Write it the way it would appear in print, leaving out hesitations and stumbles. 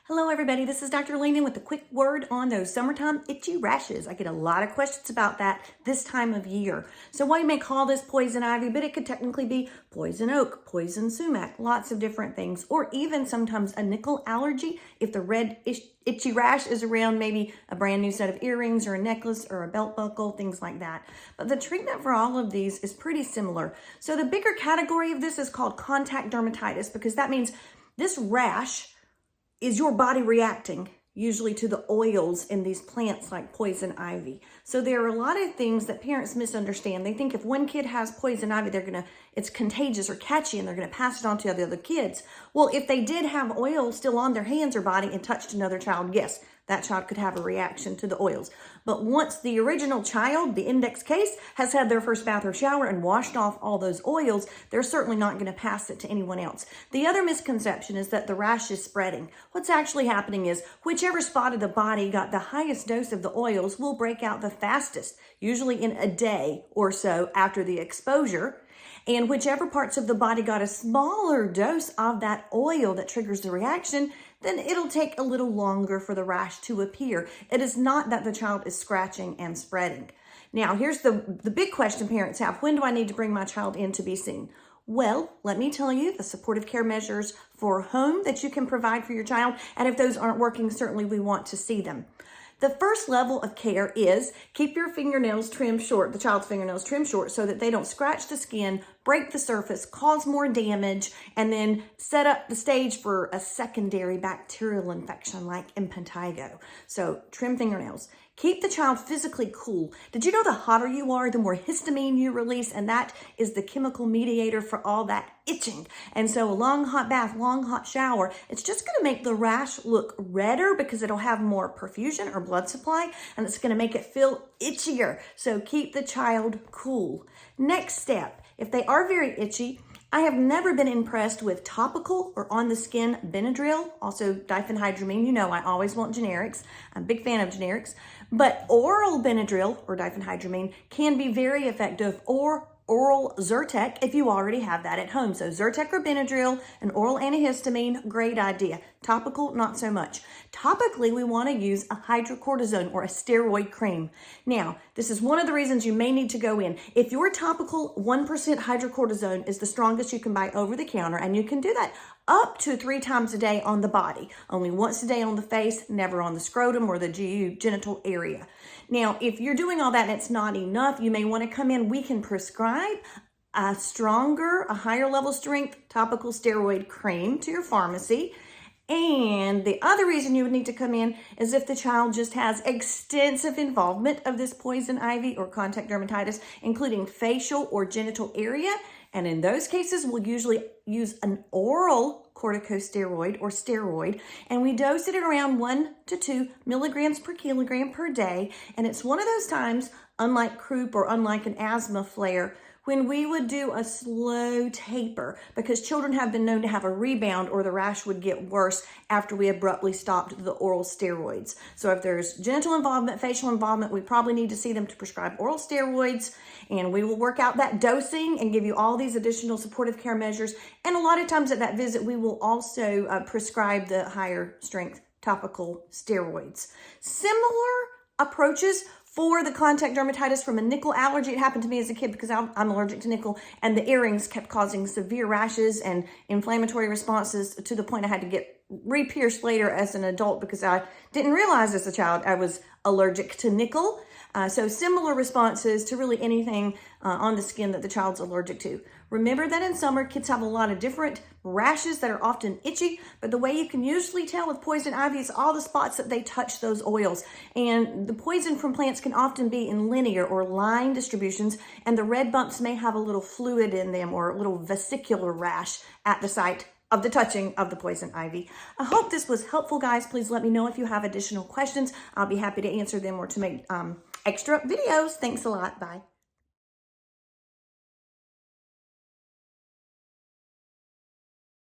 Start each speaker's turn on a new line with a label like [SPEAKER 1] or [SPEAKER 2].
[SPEAKER 1] Hello everybody, this is Dr. Landon with a quick word on those summertime itchy rashes. I get a lot of questions about that this time of year. So we may call this poison ivy, but it could technically be poison oak, poison sumac, lots of different things, or even sometimes a nickel allergy if the red itchy rash is around maybe a brand new set of earrings or a necklace or a belt buckle, things like that. But the treatment for all of these is pretty similar. So the bigger category of this is called contact dermatitis because that means this rash is your body reacting usually to the oils in these plants like poison ivy. So there are a lot of things that parents misunderstand. They think if one kid has poison ivy, it's contagious or catchy and they're gonna pass it on to the other kids. Well, if they did have oil still on their hands or body and touched another child, yes, that child could have a reaction to the oils. But once the original child, the index case, has had their first bath or shower and washed off all those oils, they're certainly not going to pass it to anyone else. The other misconception is that the rash is spreading. What's actually happening is whichever spot of the body got the highest dose of the oils will break out the fastest, usually in a day or so after the exposure. And whichever parts of the body got a smaller dose of that oil that triggers the reaction, then it'll take a little longer for the rash to appear. It is not that the child is scratching and spreading. Now, here's the big question parents have. When do I need to bring my child in to be seen? Well, let me tell you the supportive care measures for home that you can provide for your child. And if those aren't working, certainly we want to see them. The first level of care is keep your fingernails trimmed short, the child's fingernails trimmed short so that they don't scratch the skin, break the surface, cause more damage, and then set up the stage for a secondary bacterial infection like impetigo. So trim fingernails. Keep the child physically cool. Did you know the hotter you are, the more histamine you release, and that is the chemical mediator for all that itching. And so a long hot bath, long hot shower, it's just gonna make the rash look redder because it'll have more perfusion or blood supply, and it's gonna make it feel itchier. So keep the child cool. Next step, if they are very itchy, I have never been impressed with topical or on the skin Benadryl, also diphenhydramine. You know, I always want generics. I'm a big fan of generics. But oral Benadryl or diphenhydramine can be very effective, or oral Zyrtec if you already have that at home. So Zyrtec or Benadryl, an oral antihistamine, great idea. Topical, not so much. Topically, we want to use a hydrocortisone or a steroid cream. Now, this is one of the reasons you may need to go in. If your topical 1% hydrocortisone is the strongest you can buy over the counter, and you can do that up to 3 times a day on the body, only once a day on the face, never on the scrotum or the genital area. Now, if you're doing all that and it's not enough, you may want to come in. We can prescribe a higher level strength topical steroid cream to your pharmacy. And the other reason you would need to come in is if the child just has extensive involvement of this poison ivy or contact dermatitis, including facial or genital area. And in those cases, we'll usually use an oral corticosteroid or steroid, and we dose it at around 1 to 2 milligrams per kilogram per day. And it's one of those times, unlike croup or unlike an asthma flare, when we would do a slow taper because children have been known to have a rebound or the rash would get worse after we abruptly stopped the oral steroids. So if there's genital involvement, facial involvement, we probably need to see them to prescribe oral steroids, and we will work out that dosing and give you all these additional supportive care measures. And a lot of times at that visit, we will also prescribe the higher strength topical steroids. Similar approaches for the contact dermatitis from a nickel allergy. It happened to me as a kid because I'm allergic to nickel, and the earrings kept causing severe rashes and inflammatory responses to the point I had to get re-pierced later as an adult because I didn't realize as a child I was allergic to nickel. So similar responses to really anything on the skin that the child's allergic to. Remember that in summer, kids have a lot of different rashes that are often itchy, but the way you can usually tell with poison ivy is all the spots that they touch those oils. And the poison from plants can often be in linear or line distributions, and the red bumps may have a little fluid in them or a little vesicular rash at the site of the touching of the poison ivy. I hope this was helpful, guys. Please let me know if you have additional questions. I'll be happy to answer them or to make extra videos. Thanks a lot. Bye.